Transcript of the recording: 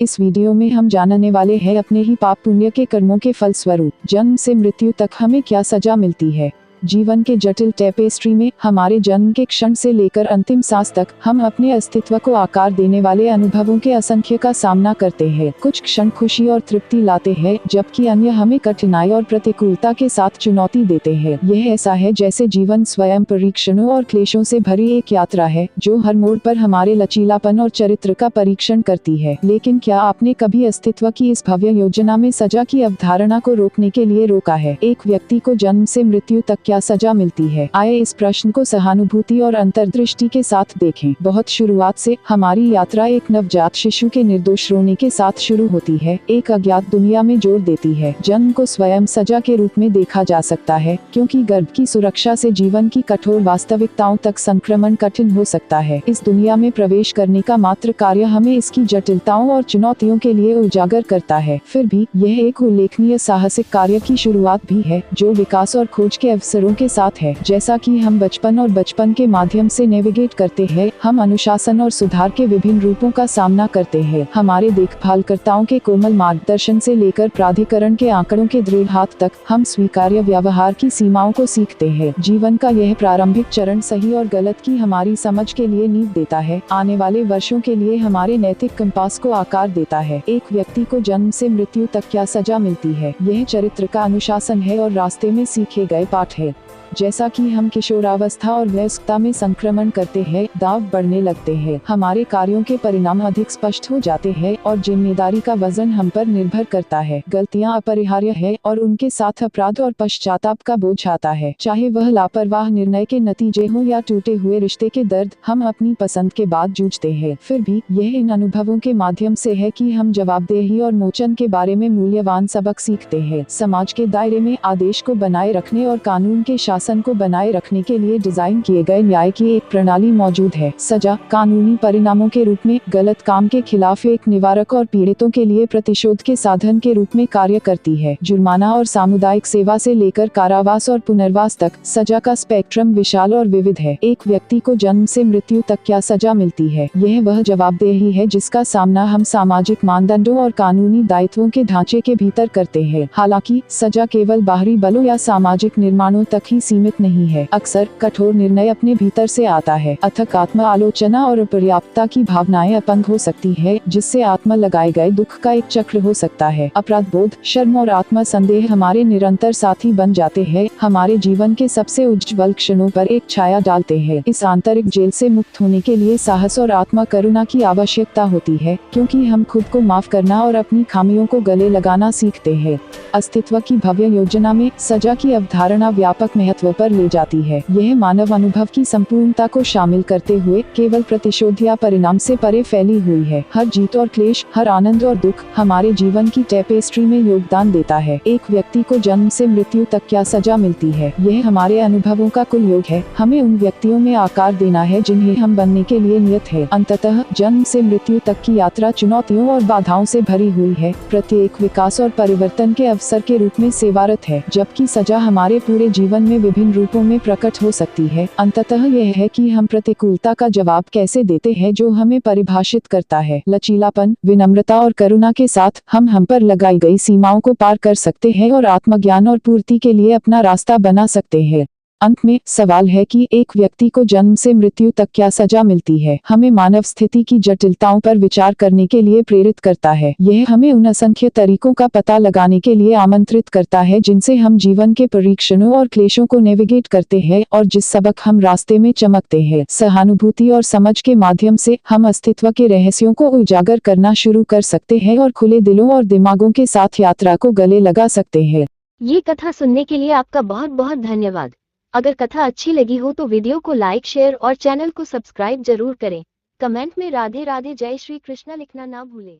इस वीडियो में हम जानने वाले हैं अपने ही पाप पुण्य के कर्मों के फलस्वरूप जन्म से मृत्यु तक हमें क्या सजा मिलती है। जीवन के जटिल टेपेस्ट्री में हमारे जन्म के क्षण से लेकर अंतिम सांस तक हम अपने अस्तित्व को आकार देने वाले अनुभवों के असंख्य का सामना करते हैं। कुछ क्षण खुशी और तृप्ति लाते हैं, जबकि अन्य हमें कठिनाई और प्रतिकूलता के साथ चुनौती देते हैं। यह ऐसा है जैसे जीवन स्वयं परीक्षणों और क्लेशों से भरी एक यात्रा है, जो हर मोड़ पर हमारे लचीलापन और चरित्र का परीक्षण करती है। लेकिन क्या आपने कभी अस्तित्व की इस भव्य योजना में सजा की अवधारणा को रोकने के लिए रोका है? एक व्यक्ति को जन्म से मृत्यु तक क्या सजा मिलती है? आइए इस प्रश्न को सहानुभूति और अंतर्दृष्टि के साथ देखें। बहुत शुरुआत से हमारी यात्रा एक नवजात शिशु के निर्दोष रोने के साथ शुरू होती है, एक अज्ञात दुनिया में जोड़ देती है। जन्म को स्वयं सजा के रूप में देखा जा सकता है, क्योंकि गर्भ की सुरक्षा से जीवन की कठोर वास्तविकताओं तक संक्रमण कठिन हो सकता है। इस दुनिया में प्रवेश करने का मात्र कार्य हमें इसकी जटिलताओं और चुनौतियों के लिए उजागर करता है। फिर भी यह एक उल्लेखनीय साहसिक कार्य की शुरुआत भी है, जो विकास और खोज के अवसरों के साथ है। जैसा कि हम बचपन के माध्यम से नेविगेट करते हैं, हम अनुशासन और सुधार के विभिन्न रूपों का सामना करते हैं। हमारे देखभालकर्ताओं के कोमल मार्गदर्शन से लेकर प्राधिकरण के आंकड़ों के दृढ़ हाथ तक हम स्वीकार्य व्यवहार की सीमाओं को सीखते हैं। जीवन का यह प्रारंभिक चरण सही और गलत की हमारी समझ के लिए नींव देता है, आने वाले वर्षों के लिए हमारे नैतिक कंपास को आकार देता है। एक व्यक्ति को जन्म से मृत्यु तक क्या सजा मिलती है? यह चरित्र का अनुशासन है और रास्ते में सीखे गए पाठ है। जैसा कि हम किशोरावस्था और वयस्कता में संक्रमण करते हैं, दाव बढ़ने लगते हैं, हमारे कार्यों के परिणाम अधिक स्पष्ट हो जाते हैं और जिम्मेदारी का वजन हम पर निर्भर करता है। गलतियां अपरिहार्य है और उनके साथ अपराध और पश्चाताप का बोझ आता है। चाहे वह लापरवाह निर्णय के नतीजे हो या टूटे हुए रिश्ते के दर्द, हम अपनी पसंद के बाद जूझते हैं। फिर भी यह इन अनुभवों के माध्यम से है कि हम जवाबदेही और मोचन के बारे में मूल्यवान सबक सीखते हैं। समाज के दायरे में आदेश को बनाए रखने और कानून के शासन को बनाए रखने के लिए डिजाइन किए गए न्याय की एक प्रणाली मौजूद है। सजा कानूनी परिणामों के रूप में गलत काम के खिलाफ एक निवारक और पीड़ितों के लिए प्रतिशोध के साधन के रूप में कार्य करती है। जुर्माना और सामुदायिक सेवा से लेकर कारावास और पुनर्वास तक सजा का स्पेक्ट्रम विशाल और विविध है। एक व्यक्ति को जन्म से मृत्यु तक क्या सजा मिलती है? यह वह जवाबदेही है जिसका सामना हम सामाजिक मानदंडों और कानूनी दायित्वों के ढांचे के भीतर करते हैं। हालांकि सजा केवल बाहरी बलों या सामाजिक निर्माणों तक ही सीमित नहीं है। अक्सर कठोर निर्णय अपने भीतर से आता है। अथक आत्म आलोचना और अपर्याप्तता की भावनाएं अपंग हो सकती है, जिससे आत्म लगाए गए दुख का एक चक्र हो सकता है। अपराध बोध, शर्म और आत्म संदेह हमारे निरंतर साथी बन जाते हैं, हमारे जीवन के सबसे उज्ज्वल क्षणों पर एक छाया डालते हैं। इस आंतरिक जेल से मुक्त होने के लिए साहस और आत्म करुणा की आवश्यकता होती है, क्योंकि हम खुद को माफ करना और अपनी खामियों को गले लगाना सीखते हैं। अस्तित्व की भव्य योजना में सजा की अवधारणा व्यापक महत्व पर ले जाती है। यह मानव अनुभव की संपूर्णता को शामिल करते हुए केवल प्रतिशोध या परिणाम से परे फैली हुई है। हर जीत और क्लेश, हर आनंद और दुख हमारे जीवन की टेपेस्ट्री में योगदान देता है। एक व्यक्ति को जन्म से मृत्यु तक क्या सजा मिलती है? यह हमारे अनुभवों का कुल योग है। हमें उन व्यक्तियों में आकार देना है जिन्हें हम बनने के लिए नियत है। अंततः जन्म से मृत्यु तक की यात्रा चुनौतियों और बाधाओं से भरी हुई है। प्रत्येक विकास और परिवर्तन के अवसर के रूप में सेवारत है, जबकि सजा हमारे पूरे जीवन में विभिन्न रूपों में प्रकट हो सकती है। अंततः यह है कि हम प्रतिकूलता का जवाब कैसे देते हैं, जो हमें परिभाषित करता है। लचीलापन, विनम्रता और करुणा के साथ हम पर लगाई गई सीमाओं को पार कर सकते हैं और आत्मज्ञान और पूर्ति के लिए अपना रास्ता बना सकते हैं। अंत में सवाल है कि एक व्यक्ति को जन्म से मृत्यु तक क्या सजा मिलती है? हमें मानव स्थिति की जटिलताओं पर विचार करने के लिए प्रेरित करता है। यह हमें उन असंख्य तरीकों का पता लगाने के लिए आमंत्रित करता है जिनसे हम जीवन के परीक्षणों और क्लेशों को नेविगेट करते हैं और जिस सबक हम रास्ते में चमकते हैं। सहानुभूति और समझ के माध्यम से हम अस्तित्व के रहस्यों को उजागर करना शुरू कर सकते हैं और खुले दिलों और दिमागों के साथ यात्रा को गले लगा सकते हैं। ये कथा सुनने के लिए आपका बहुत बहुत धन्यवाद। अगर कथा अच्छी लगी हो तो वीडियो को लाइक, शेयर और चैनल को सब्सक्राइब जरूर करें। कमेंट में राधे राधे जय श्री कृष्णा लिखना ना भूलें।